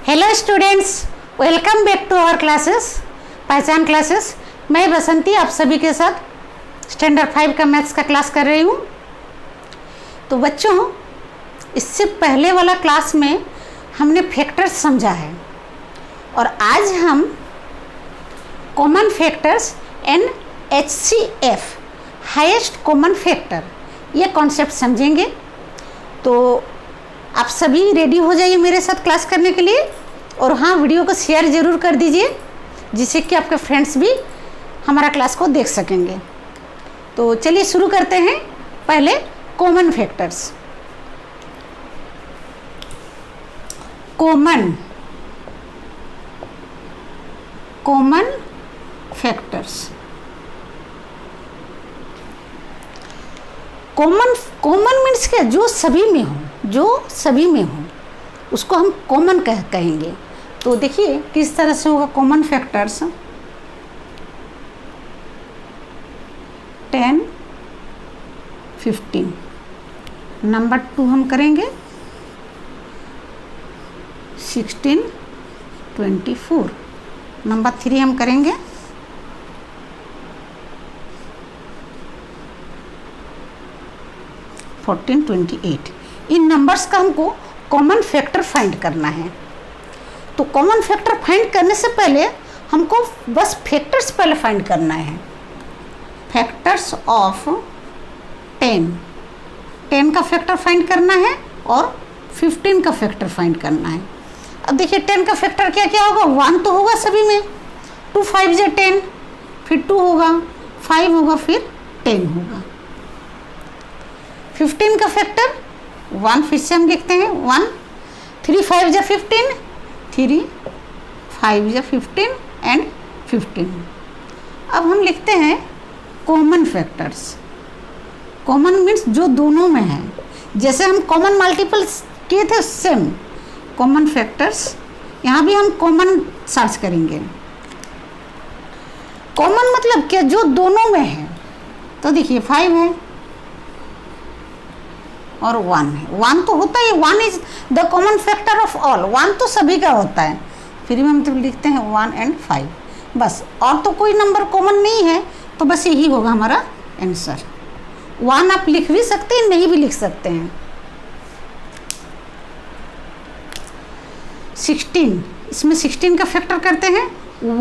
Hello students, welcome back to our classes, Pehchaan Classes. मैं बसंती आप सभी के साथ स्टैंडर्ड 5 का मैथ्स का क्लास कर रही हूँ। तो बच्चों, इससे पहले वाला क्लास में हमने फैक्टर्स समझा है और आज हम common factors and HCF highest common factor ये कॉन्सेप्ट समझेंगे। तो आप सभी रेडी हो जाइए मेरे साथ क्लास करने के लिए और हाँ, वीडियो को शेयर ज़रूर कर दीजिए जिससे कि आपके फ्रेंड्स भी हमारा क्लास को देख सकेंगे। तो चलिए शुरू करते हैं। पहले common factors. Common factors. Common means क्या? जो सभी में हो उसको हम कॉमन कहेंगे। तो देखिए किस तरह से होगा कॉमन फैक्टर्स। 10, 15। नंबर 2 हम करेंगे 16, 24। नंबर 3 हम करेंगे 14, 28। इन नंबर्स का हमको कॉमन फैक्टर फाइंड करना है। तो कॉमन फैक्टर फाइंड करने से पहले हमको बस फैक्टर्स पहले फाइंड करना है। फैक्टर्स ऑफ 10 का फैक्टर फाइंड करना है और 15 का फैक्टर फाइंड करना है। अब देखिए 10 का फैक्टर क्या क्या होगा? 1 तो होगा सभी में, 2 5 जा 10, फिर 2 होगा, 5 होगा, फिर 10 होगा। 15 का फैक्टर 1 फिर से हम लिखते हैं 1, 3 5 जा 15, 3 5 जा 15 एंड 15। अब हम लिखते हैं कॉमन फैक्टर्स। कॉमन मीन्स जो दोनों में है। जैसे हम कॉमन मल्टीपल्स किए थे सेम कॉमन फैक्टर्स, यहाँ भी हम कॉमन सर्च करेंगे। कॉमन मतलब क्या? जो दोनों में है। तो देखिए 5 है और 1 है। 1 तो होता है, 1 is the common factor of all. 1 तो सभी का होता है। फिर हम तो लिखते हैं 1 एंड 5 बस, और तो कोई नंबर कॉमन नहीं है। तो बस यही होगा हमारा आंसर। 1 आप लिख भी सकते हैं, नहीं भी लिख सकते हैं। 16, इसमें 16 का फैक्टर करते हैं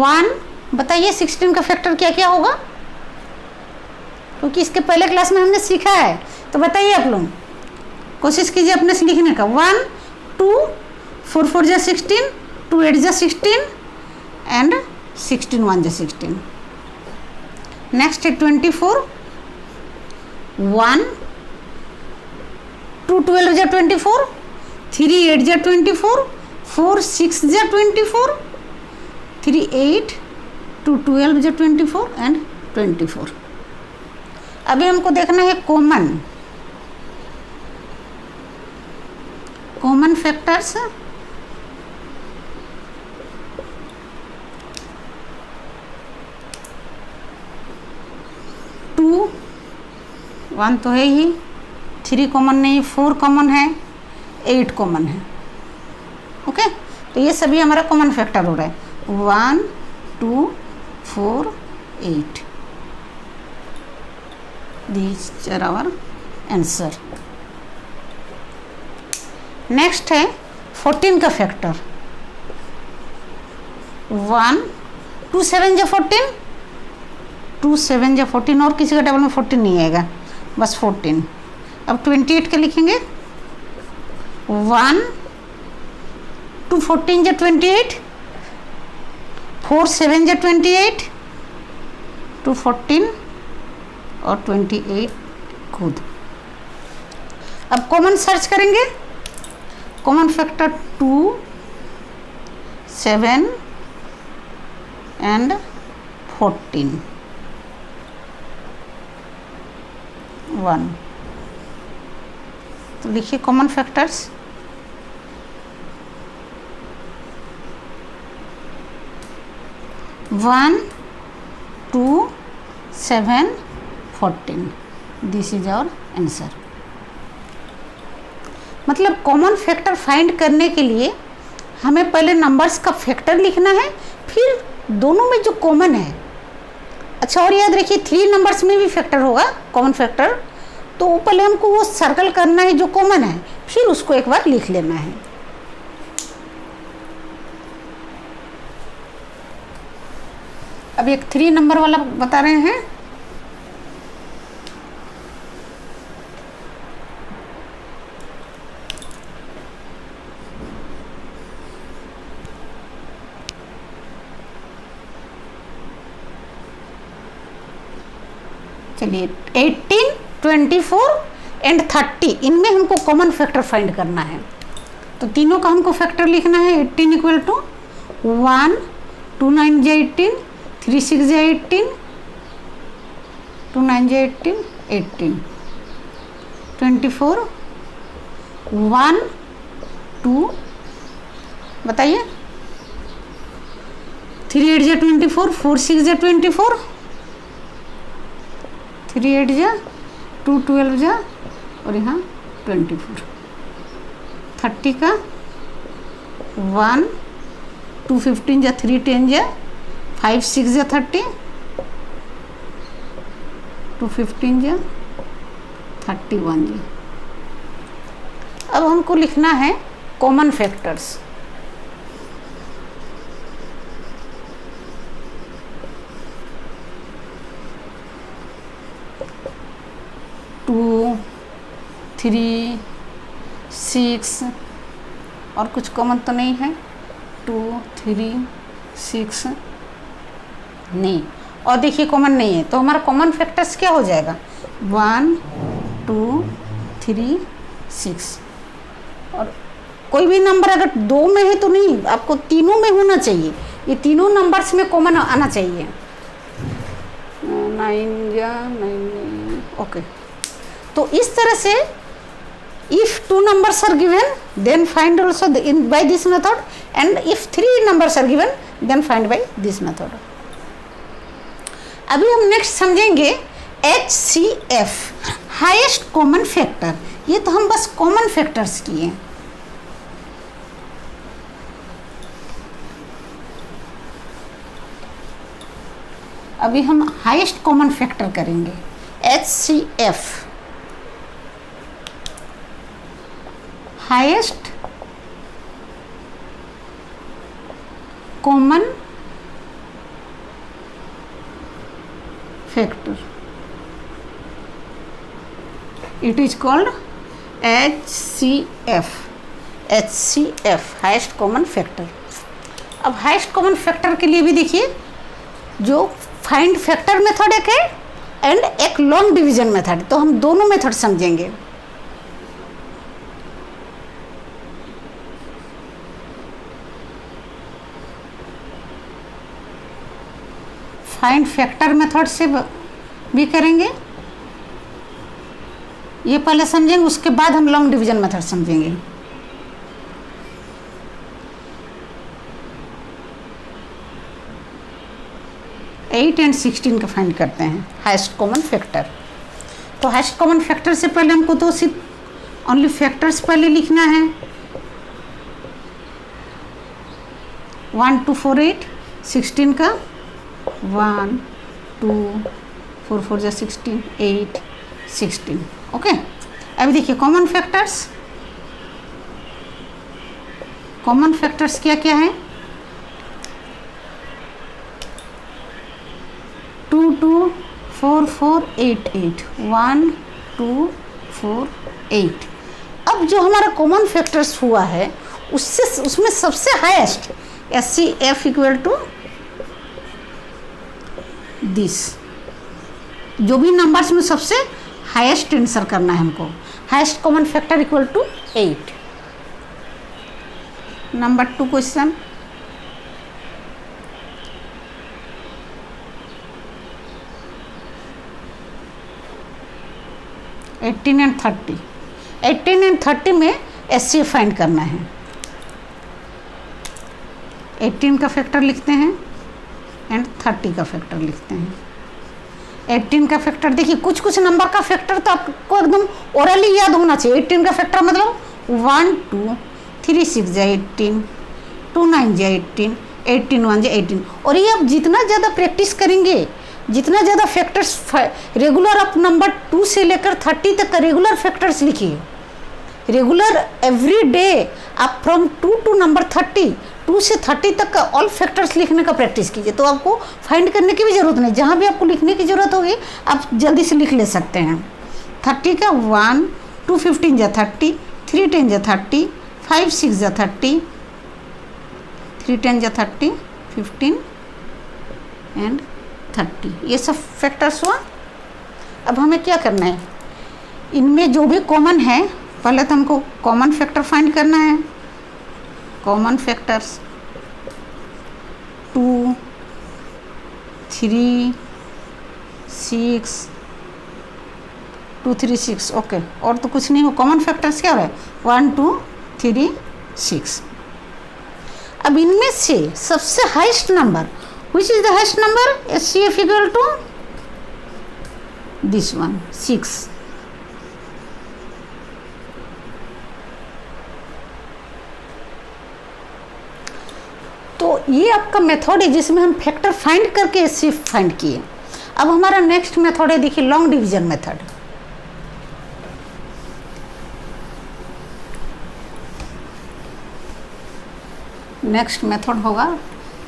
1। बताइए 16 का फैक्टर क्या क्या होगा? क्योंकि इसके पहले क्लास में हमने सीखा है। तो बताइए आप लोग, कोशिश कीजिए अपने से लिखने का। 1 2 4 4 जा 16, 2 8 जा 16 एंड 16 1 जा 16। नेक्स्ट है 24, 1 2 12 जा 24, 3 8 जा 24, 4 6 जा 24, 3 8 2 12 जा 24 एंड 24। अभी हमको देखना है कॉमन फैक्टर्स। टू 1 तो है ही, 3 कॉमन नहीं, 4 कॉमन है, 8 कॉमन है। ओके, तो ये सभी हमारा कॉमन फैक्टर हो रहा है। 1 2 4 8। These are our answer. Next है 14 का फैक्टर। 1 2 7 जा 14, 2 7 जा 14, और किसी का टेबल में 14 नहीं आएगा, बस 14। अब 28 का लिखेंगे 1 2 14 जा 28, 4 7 जा 28, 2 14 और 28 खुद। अब कॉमन सर्च करेंगे। Common factor 2 7 and 14 1। तो लिखिए common factors. One 2 7 14। This is our answer. मतलब कॉमन फैक्टर फाइंड करने के लिए हमें पहले नंबर्स का फैक्टर लिखना है, फिर दोनों में जो कॉमन है। अच्छा, और याद रखिए 3 नंबर्स में भी फैक्टर होगा, कॉमन फैक्टर। तो पहले हमको वो सर्कल करना है जो कॉमन है, फिर उसको एक बार लिख लेना है। अब एक 3 नंबर वाला बता रहे हैं। चलिए 18, 24 एंड 30, इनमें हमको कॉमन फैक्टर फाइंड करना है। तो तीनों का हमको फैक्टर लिखना है। 18 इक्वल टू 1, 2 9 जा 18, 3 6 जा 18, 2 9 जा 18, 18, 24, 1 2, बताइए 3 8 जा 24, 4 6 जा 24, 3 8 जा 2 12 जा, और यहाँ 24। 30 का 1 2 15 जा 3 10 जा 5 6 जा 30, 2 15 जा 31 जा। अब हमको लिखना है कॉमन फैक्टर्स। टू 3 6 और कुछ कॉमन तो नहीं है। 2 3 6 नहीं, और देखिए कॉमन नहीं है, तो हमारा कॉमन फैक्टर्स क्या हो जाएगा? 1 2 3 6। और कोई भी नंबर अगर 2 में है तो नहीं, आपको तीनों में होना चाहिए। ये तीनों नंबर्स में कॉमन आना चाहिए। 9 या 9, ओके। तो इस तरह से if 2 numbers are given then find also by this method, and if 3 numbers are given then find by this method. अभी हम नेक्स्ट समझेंगे HCF, हाईएस्ट कॉमन फैक्टर। ये तो हम बस कॉमन फैक्टर्स किए। अभी हम हाईएस्ट कॉमन फैक्टर करेंगे, HCF, highest common factor. It is called HCF, highest common factor. अब हाईएस्ट कॉमन फैक्टर के लिए भी देखिए, जो फाइंड फैक्टर मेथड एक है एंड एक लॉन्ग डिवीजन मेथड, तो हम दोनों मेथड समझेंगे। फाइंड फैक्टर मेथड से भी करेंगे, ये पहले समझेंगे, उसके बाद हम लॉन्ग डिवीजन मेथड समझेंगे। एट एंड 16 का फाइंड करते हैं हाईएस्ट कॉमन फैक्टर। तो हाईएस्ट कॉमन फैक्टर से पहले हमको तो सिर्फ ओनली फैक्टर्स पहले लिखना है। 1 2 4 8, 16 का 1 2 4 4 जा 16, 8 16, ओके। अभी देखिए कॉमन फैक्टर्स, कॉमन फैक्टर्स क्या क्या है? 2 2 4 4 8 8, 1 2 4 8। अब जो हमारा कॉमन फैक्टर्स हुआ है उसमें सबसे highest HCF equal to this, जो भी नंबर्स में सबसे हाईएस्ट आंसर करना है हमको। Highest common factor equal to 8। Number 2 question, eighteen and 30, 18 and 30 में HCF फाइंड करना है। 18 का फैक्टर लिखते हैं एंड 30 का फैक्टर लिखते हैं। 18 का फैक्टर देखिए, कुछ कुछ नंबर का फैक्टर तो आपको एकदम ओरली याद होना चाहिए। 18 का फैक्टर मतलब 1 2 3 6 जा 18, 2 9 जा 18, 18 1 जा 18। और ये आप जितना ज़्यादा प्रैक्टिस करेंगे, जितना ज़्यादा फैक्टर्स रेगुलर, आप नंबर 2 से लेकर 30 तक का रेगुलर फैक्टर्स लिखिए। रेगुलर एवरी डे आप फ्रॉम 2 टू नंबर 30, 2 से 30 तक का ऑल फैक्टर्स लिखने का प्रैक्टिस कीजिए, तो आपको फाइंड करने की भी ज़रूरत नहीं। जहाँ भी आपको लिखने की ज़रूरत होगी आप जल्दी से लिख ले सकते हैं। 30 का 1 2 15 जा 30, 3 10 जा 30, 5 6 जा 30, 3 10 जा 30, 15 एंड 30, ये सब फैक्टर्स हुआ। अब हमें क्या करना है, इनमें जो भी कॉमन है पहले तो हमको कॉमन फैक्टर फाइंड करना है। कॉमन फैक्टर्स 2 3 6 2 3 6, ओके, और तो कुछ नहीं हो। कॉमन फैक्टर्स क्या है 1 2 3 6। अब इनमें से सबसे highest number, which is the highest number, HCF equal to this one 6। तो ये आपका मेथड है जिसमें हम फैक्टर फाइंड करके HCF फाइंड किए। अब हमारा नेक्स्ट मेथड है, देखिए long division method. Next method होगा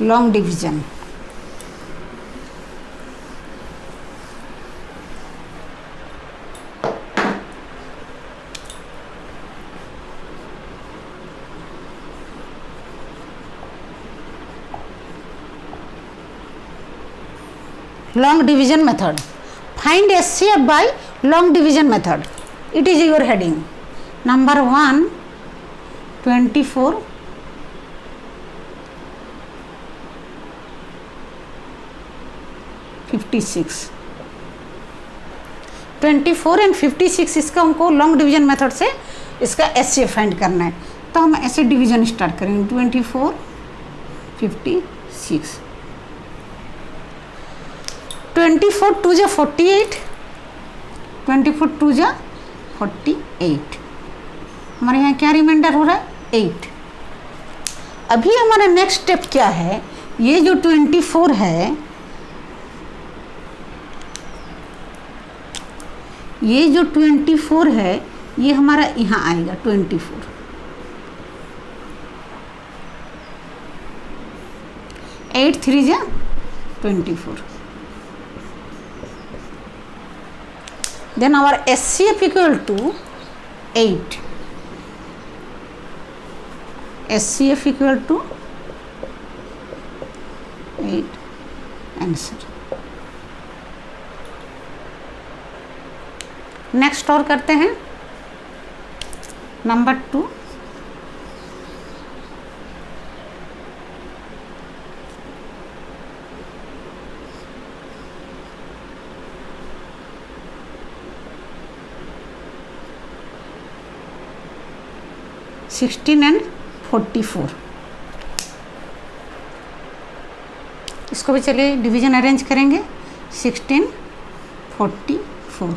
long division. long division method, find HCF by long division method, it is your heading। number 1 24 56, 24 and 56 इसका हमको लॉन्ग डिवीजन मेथड से इसका HCF फाइंड करना है। तो हम ऐसे डिवीजन स्टार्ट करेंगे 24 56, 24 2 जा 48, 24 2 जा 48, हमारे यहाँ क्या रिमाइंडर हो रहा है 8। अभी हमारा नेक्स्ट स्टेप क्या है, ये जो 24 है, ये जो 24 है ये हमारा यहाँ आएगा 24, 8 3 जा 24। then our HCF equal to 8, HCF equal to 8 answer. Next और करते हैं नंबर 2, एंड 44। इसको भी चलिए डिवीजन अरेंज करेंगे। 16 44,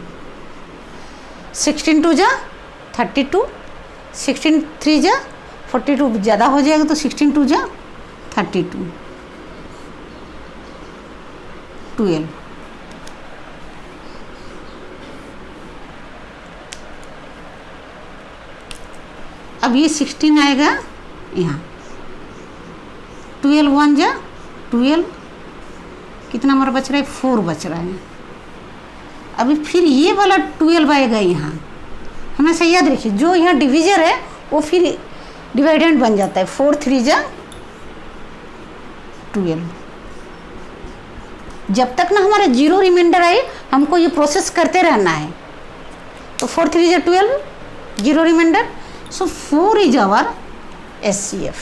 16 2 जा 32, 16 3 जा 42 ज़्यादा हो जाएगा तो 16 2 जा 32, 12। अब ये 16 आएगा यहाँ, 12 1 जा 12, कितना हमारा बच रहा है 4 बच रहा है। अभी फिर ये वाला 12 आएगा यहाँ, हमेशा याद रखिए जो यहाँ डिविजर है वो फिर डिवाइडेंड बन जाता है। 4 3 जा 12, जब तक ना हमारा जीरो रिमाइंडर आए हमको ये प्रोसेस करते रहना है। तो 4 3 जा 12, zero reminder, so 4 is our HCF।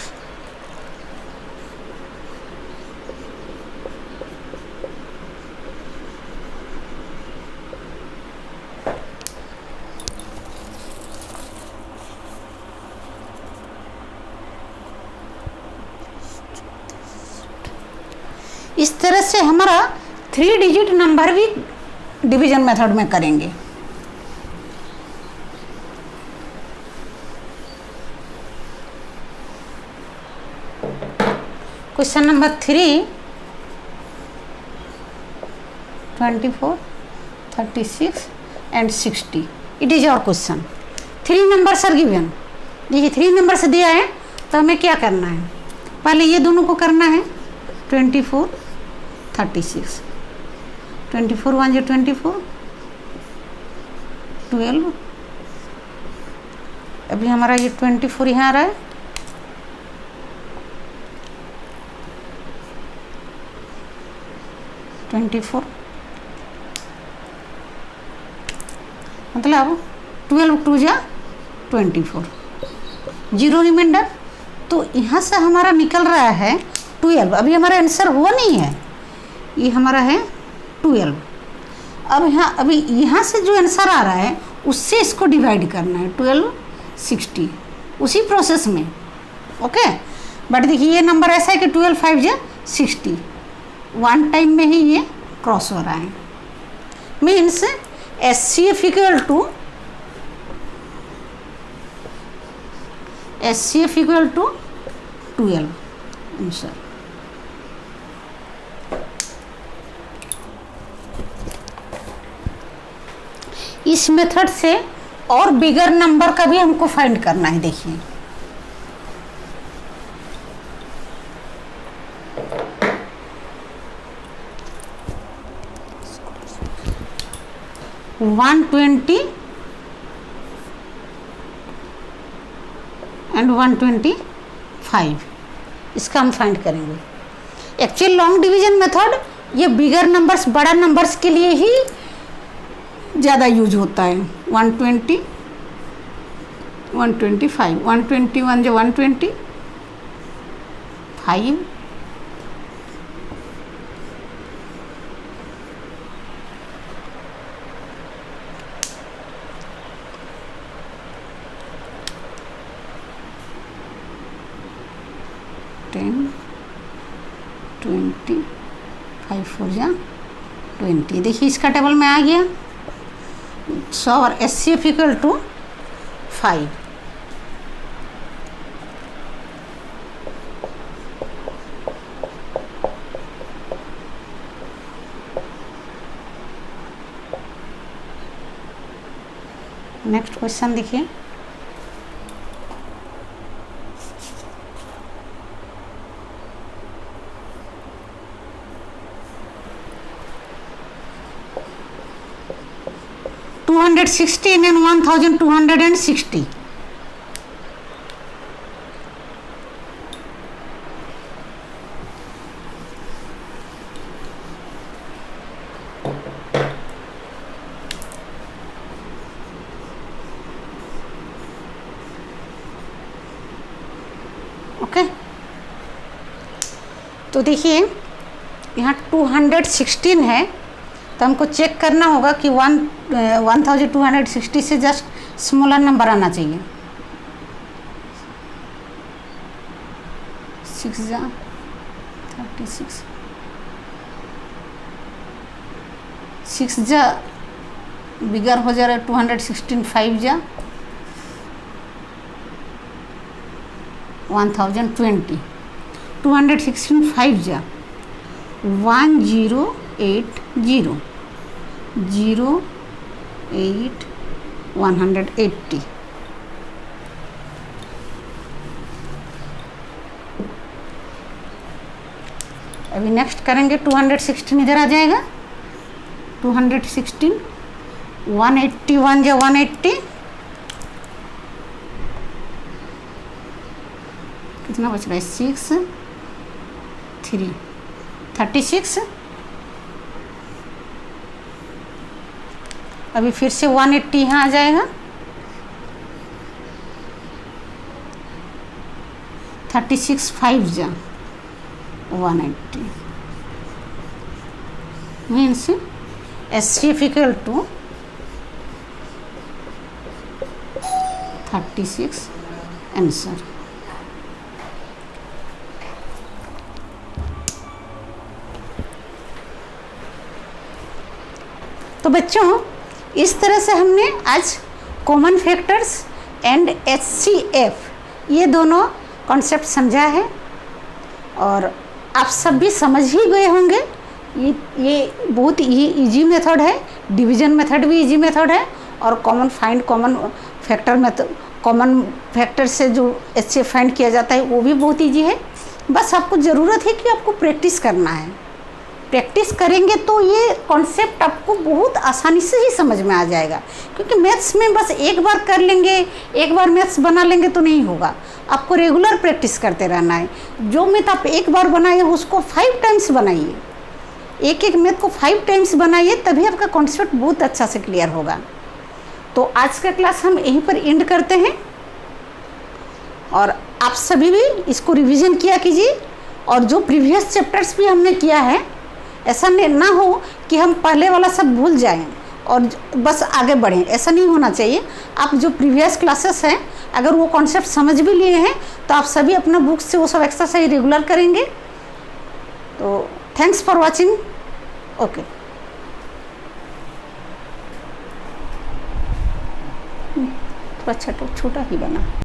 इस तरह से हमारा 3 डिजिट नंबर भी डिवीजन मेथड में करेंगे। Question number 3, 24, 36 and 60. It is your question. 3 numbers are given. देखिए 3 नंबर्स दिया है तो हमें क्या करना है, पहले ये दोनों को करना है 24, 36. 24 1 जो 24, 12. अभी हमारा ये 24 यहाँ आ रहा है, मतलब 12 2 जा 24, 0 रिमाइंडर. तो यहाँ से हमारा निकल रहा है 12. अभी हमारा आंसर हुआ नहीं है, ये हमारा है 12. अब यहाँ से जो आंसर आ रहा है उससे इसको डिवाइड करना है 12 60, उसी प्रोसेस में. ओके, बट देखिए ये नंबर ऐसा है कि 12 5 जा 60, वन टाइम में ही ये क्रॉस हो रहा है. Means SCF equal to 12 answer. इस मेथड से और बिगर नंबर का भी हमको फाइंड करना है. देखिए वन 120 एंड 125, इसका हम फाइंड करेंगे. एक्चुअल लॉन्ग डिवीजन मेथड ये बिगर नंबर्स, बड़ा नंबर्स के लिए ही ज़्यादा यूज होता है. 120 125, 121 जो 120, 5 10 20, 5 4 जा 20. देखिए इसका टेबल में आ गया. सो और SCF equal to 5. Next question देखिए. $216 and $1,260. ओके, तो देखिए यहाँ 216 है, तो हमको चेक करना होगा कि 1260 से जस्ट स्मॉलर नंबर आना चाहिए. 6 जा 36, 6 जा बिगर हो जा रहा है 216, 5 जा 1020, 216 5 जा 1080 0 8 180. अभी नेक्स्ट करेंगे 216 इधर आ जाएगा. 216 181 या 180, कितना बच रहा है 6 3 36. अभी फिर से 180 यहाँ आ जाएगा. 36 5 जा 180. Means SCF equal to 36 answer. तो बच्चों इस तरह से हमने आज कॉमन फैक्टर्स एंड HCF ये दोनों कॉन्सेप्ट समझा है. और आप सब भी समझ ही गए होंगे। ये बहुत ही इजी मेथड है, डिवीजन मेथड भी इजी मेथड है, और कॉमन फैक्टर से जो HCF फाइंड किया जाता है वो भी बहुत इजी है। बस आपको ज़रूरत है कि आपको प्रैक्टिस करना है। प्रैक्टिस करेंगे तो ये कॉन्सेप्ट आपको बहुत आसानी से ही समझ में आ जाएगा, क्योंकि मैथ्स में बस एक बार कर लेंगे, एक बार मैथ्स बना लेंगे तो नहीं होगा, आपको रेगुलर प्रैक्टिस करते रहना है। जो मैथ आप एक बार बनाए उसको 5 टाइम्स बनाइए, एक मैथ को 5 टाइम्स बनाइए, तभी आपका कॉन्सेप्ट बहुत अच्छा से क्लियर होगा। तो आज का क्लास हम यहीं पर एंड करते हैं, और आप सभी भी इसको रिवीजन किया कीजिए, और जो प्रीवियस चैप्टर्स भी हमने किया है, ऐसा ना हो कि हम पहले वाला सब भूल जाएं और बस आगे बढ़ें, ऐसा नहीं होना चाहिए। आप जो प्रीवियस क्लासेस हैं, अगर वो कॉन्सेप्ट समझ भी लिए हैं तो आप सभी अपना बुक से वो सब एक्सरसाइज रेगुलर करेंगे। तो थैंक्स फॉर वॉचिंग। ओके, थोड़ा छोटा ही बना।